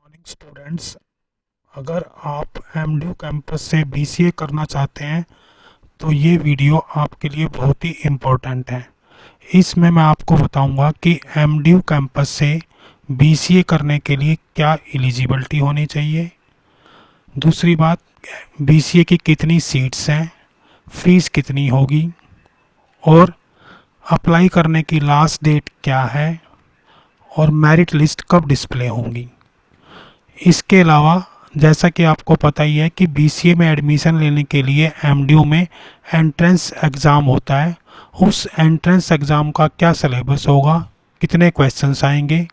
Morning students. अगर आप MDU campus से बीसीए करना चाहते हैं तो ये वीडियो आपके लिए बहुत ही इम्पोर्टेंट है। इसमें मैं आपको बताऊंगा कि एमडीयू कैंपस से बीसीए करने के लिए क्या एलिजिबिलिटी होनी चाहिए। दूसरी बात, बीसीए की कितनी सीट्स हैं, फीस कितनी होगी और अप्लाई करने की लास्ट डेट क्या है और मेरिट लिस्ट कब डिस्प्ले होंगी। इसके अलावा जैसा कि आपको पता ही है कि बीसीए में एडमिशन लेने के लिए एमडीयू में एंट्रेंस एग्ज़ाम होता है। उस एंट्रेंस एग्ज़ाम का क्या सिलेबस होगा, कितने क्वेश्चंस आएंगे,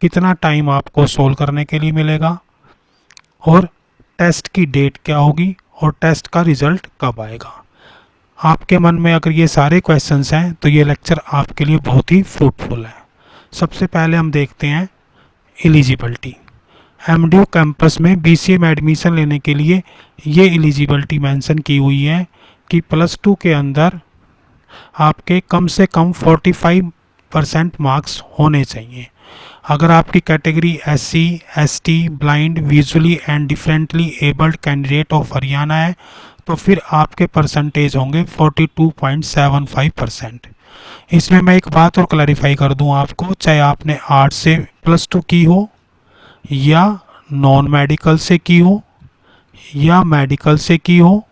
कितना टाइम आपको सोल्व करने के लिए मिलेगा और टेस्ट की डेट क्या होगी और टेस्ट का रिज़ल्ट कब आएगा। आपके मन में अगर ये सारे क्वेश्चंस हैं तो ये लेक्चर आपके लिए बहुत ही फ्रूटफुल है। सबसे पहले हम देखते हैं एलिजिबिलिटी। एमडीयू कैंपस में बीसीए में एडमिशन लेने के लिए ये एलिजिबिलिटी मेंशन की हुई है कि +2 के अंदर आपके कम से कम 45% मार्क्स होने चाहिए। अगर आपकी category SC, ST, blind, visually and differently abled candidate of Haryana है तो फिर आपके परसेंटेज होंगे 42.75%। इसमें मैं एक बात और क्लैरिफाई कर दूं आपको, चाहे आपने आर्ट्स से +2 की हो या नॉन मेडिकल से की हो या मेडिकल से की हो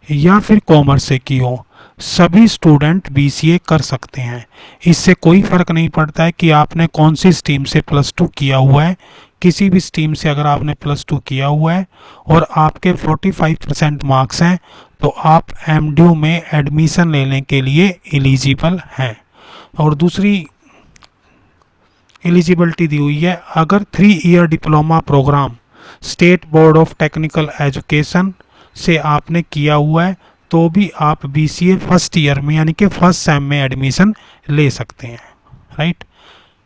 या फिर कॉमर्स से की हो, सभी स्टूडेंट बीसीए कर सकते हैं। इससे कोई फ़र्क नहीं पड़ता है कि आपने कौन सी स्ट्रीम से +2 किया हुआ है। किसी भी स्ट्रीम से अगर आपने +2 किया हुआ है और आपके 45% मार्क्स हैं तो आप एमडीयू में एडमिशन लेने के लिए एलिजिबल हैं। और दूसरी एलिजिबिलिटी दी हुई है, अगर 3 year diploma programme state board of technical education से आपने किया हुआ है तो भी आप बीसीए फर्स्ट ईयर में यानी कि फर्स्ट सेम में एडमिशन ले सकते हैं। राइट।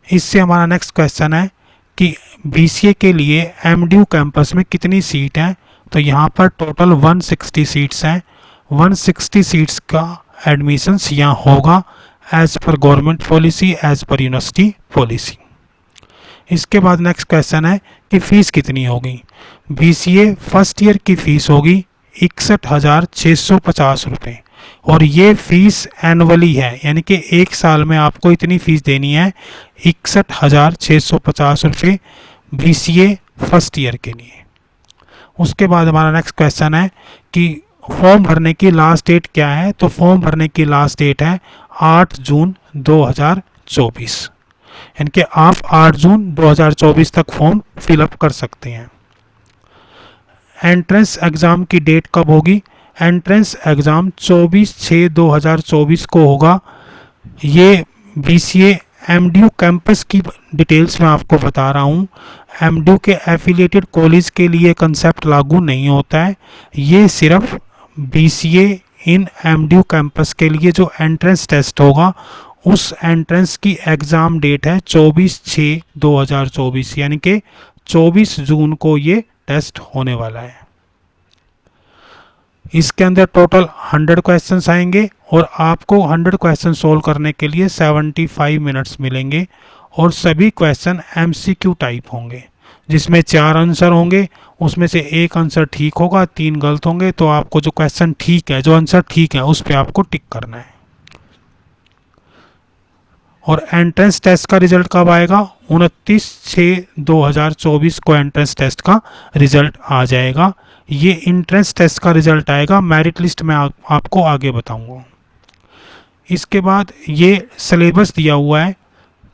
इससे हमारा नेक्स्ट क्वेश्चन है कि बीसीए के लिए एमडीयू कैंपस में कितनी सीट हैं। तो यहाँ पर टोटल 160 सीट्स हैं। 160 सीट्स का एडमिशन्स यहाँ होगा as per government policy, as per university policy. इसके बाद नेक्स्ट क्वेश्चन है कि फ़ीस कितनी होगी। बीसीए फर्स्ट ईयर की फ़ीस होगी 61,650 रुपये और ये फ़ीस एनुअली है, यानी कि एक साल में आपको इतनी फ़ीस देनी है 61,650 रुपये बीसीए फर्स्ट ईयर के लिए। उसके बाद हमारा नेक्स्ट क्वेश्चन है कि फॉर्म भरने की लास्ट डेट क्या है। तो फॉर्म भरने की लास्ट डेट है 8 जून 2024, यानी कि आप 8 जून 2024 तक फॉर्म फिलअप कर सकते हैं। एंट्रेंस एग्ज़ाम की डेट कब होगी। एंट्रेंस एग्ज़ाम 24/6/2024 को होगा। ये बीसीए एमडीयू कैंपस की डिटेल्स मैं आपको बता रहा हूँ। एमडीयू के एफिलिएटेड कॉलेज के लिए कंसेप्ट लागू नहीं होता है। ये सिर्फ बीसीए इन एमडीयू कैंपस के लिए जो एंट्रेंस टेस्ट होगा उस एंट्रेंस की एग्ज़ाम डेट है 24/6/2024, यानी कि 24 जून को ये टेस्ट होने वाला है। इसके अंदर टोटल 100 क्वेश्चंस आएंगे और आपको 100 क्वेश्चन सोल्व करने के लिए 75 मिनट्स मिलेंगे और सभी क्वेश्चन एमसीक्यू टाइप होंगे जिसमें 4 आंसर होंगे। उसमें से एक आंसर ठीक होगा, 3 गलत होंगे। तो आपको जो क्वेश्चन ठीक है, जो आंसर ठीक है, उस पर आपको टिक करना है। और एंट्रेंस टेस्ट का रिजल्ट कब आएगा। 29/6/2024 को एंट्रेंस टेस्ट का रिजल्ट आ जाएगा। ये एंट्रेंस टेस्ट का रिजल्ट आएगा, मेरिट लिस्ट में आपको आगे बताऊंगा। इसके बाद ये सिलेबस दिया हुआ है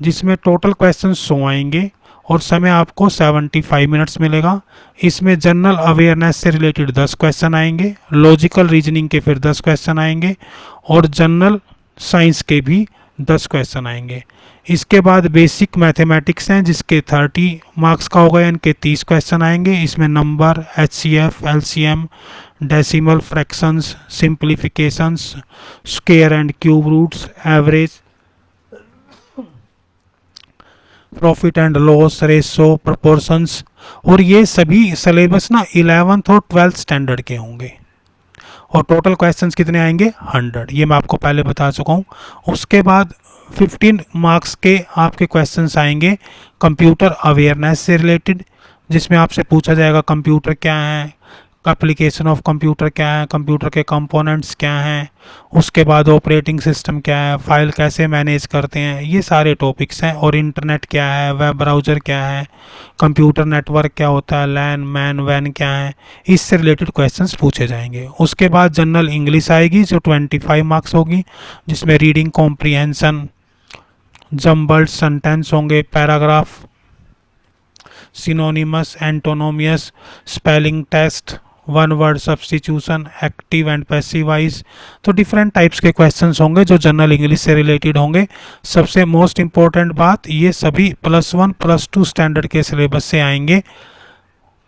जिसमें टोटल क्वेश्चन 100 आएंगे और समय आपको 75 मिनट्स मिलेगा। इसमें जनरल अवेयरनेस से रिलेटेड 10 क्वेश्चन आएंगे, लॉजिकल रीजनिंग के फिर 10 क्वेश्चन आएंगे और जनरल साइंस के भी 10 क्वेश्चन आएंगे। इसके बाद बेसिक मैथमेटिक्स हैं जिसके 30 मार्क्स का होगा, यानी कि 30 क्वेश्चन आएंगे। इसमें number, HCF, LCM, decimal, fractions, simplifications, square and cube roots, average, profit and loss, ratio, proportions. और ये सभी सिलेबस ना 11th और 12th स्टैंडर्ड के होंगे। और टोटल क्वेश्चंस कितने आएंगे 100, ये मैं आपको पहले बता चुका हूँ। उसके बाद 15 मार्क्स के आपके क्वेश्चंस आएंगे कंप्यूटर अवेयरनेस से रिलेटेड, जिसमें आपसे पूछा जाएगा कंप्यूटर क्या है, एप्लीकेशन ऑफ कंप्यूटर क्या है, कंप्यूटर के कंपोनेंट्स क्या हैं, उसके बाद ऑपरेटिंग सिस्टम क्या है, फाइल कैसे मैनेज करते हैं, ये सारे टॉपिक्स हैं। और इंटरनेट क्या है, वेब ब्राउज़र क्या है, कंप्यूटर नेटवर्क क्या होता है, लैन मैन वैन क्या है, इससे रिलेटेड क्वेश्चंस पूछे जाएंगे। उसके बाद जनरल इंग्लिश आएगी जो 25 मार्क्स होगी, जिसमें रीडिंग कॉम्प्रिहेंशन, जम्बल्ड सेंटेंस होंगे, paragraph, synonyms, antonyms, spelling test, one word substitution, active and passive voice. तो डिफरेंट टाइप्स के क्वेश्चंस होंगे जो जनरल इंग्लिश से रिलेटेड होंगे। सबसे मोस्ट इंपॉर्टेंट बात, ये सभी +1 +2 स्टैंडर्ड के सिलेबस से आएंगे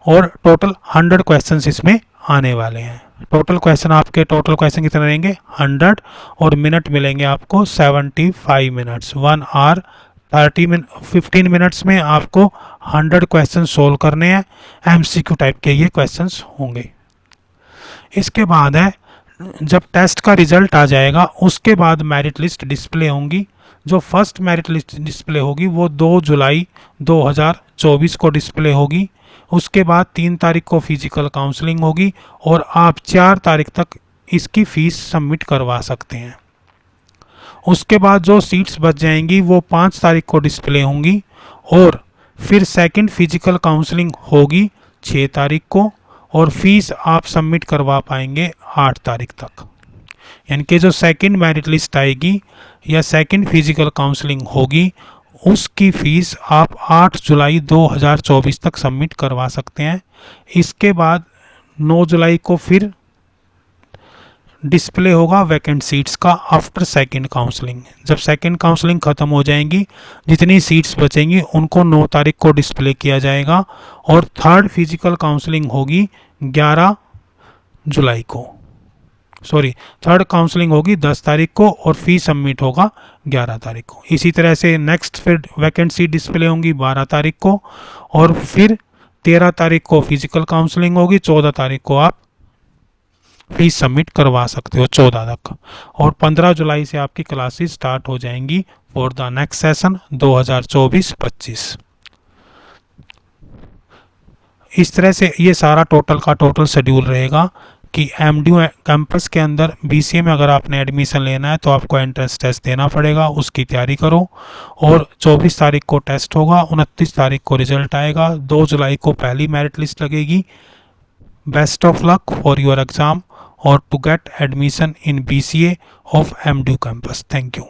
और टोटल 100 क्वेश्चंस इसमें आने वाले हैं। टोटल क्वेश्चन कितने रहेंगे 100, और मिनट मिलेंगे आपको 75 मिनट्स, 1 आवर 15 मिनट्स में आपको 100 क्वेश्चन सोल्व करने हैं। एमसीक्यू टाइप के ये क्वेश्चंस होंगे। इसके बाद है, जब टेस्ट का रिजल्ट आ जाएगा उसके बाद मेरिट लिस्ट डिस्प्ले होंगी। जो फर्स्ट मेरिट लिस्ट डिस्प्ले होगी वो 2 जुलाई 2024 को डिस्प्ले होगी। उसके बाद 3 तारीख को फिजिकल काउंसलिंग होगी और आप 4 तारीख तक इसकी फ़ीस सबमिट करवा सकते हैं। उसके बाद जो सीट्स बच जाएंगी वो 5 तारीख को डिस्प्ले होंगी और फिर सेकंड फिजिकल काउंसलिंग होगी 6 तारीख को, और फीस आप सबमिट करवा पाएंगे 8 तारीख तक। यानी कि जो सेकंड मेरिट लिस्ट आएगी या सेकंड फिजिकल काउंसलिंग होगी उसकी फ़ीस आप 8 जुलाई 2024 तक सबमिट करवा सकते हैं। इसके बाद 9 जुलाई को फिर डिस्प्ले होगा वैकेंट सीट्स का आफ्टर सेकंड काउंसलिंग। जब सेकंड काउंसलिंग ख़त्म हो जाएंगी, जितनी सीट्स बचेंगी उनको 9 तारीख को डिस्प्ले किया जाएगा और थर्ड फिजिकल काउंसलिंग होगी 11 जुलाई को। थर्ड काउंसलिंग होगी 10 तारीख को और फी सबमिट होगा 11 तारीख को। इसी तरह से नेक्स्ट फिर वैकेंट सीट डिस्प्ले होंगी 12 तारीख को और फिर 13 तारीख को फिजिकल काउंसलिंग होगी, 14 तारीख को आप फीस सबमिट करवा सकते हो 14 तक, और 15 जुलाई से आपकी क्लासेस स्टार्ट हो जाएंगी फॉर द नेक्स्ट सेशन 2024-25। इस तरह से ये सारा टोटल शेड्यूल रहेगा कि एमडीयू कैंपस के अंदर बीसीए में अगर आपने एडमिशन लेना है तो आपको एंट्रेंस टेस्ट देना पड़ेगा, उसकी तैयारी करो। और 24 तारीख को टेस्ट होगा, 29 तारीख को रिजल्ट आएगा, 2 जुलाई को पहली मेरिट लिस्ट लगेगी। Best of luck for your exam or to get admission in BCA of MDU campus. Thank you.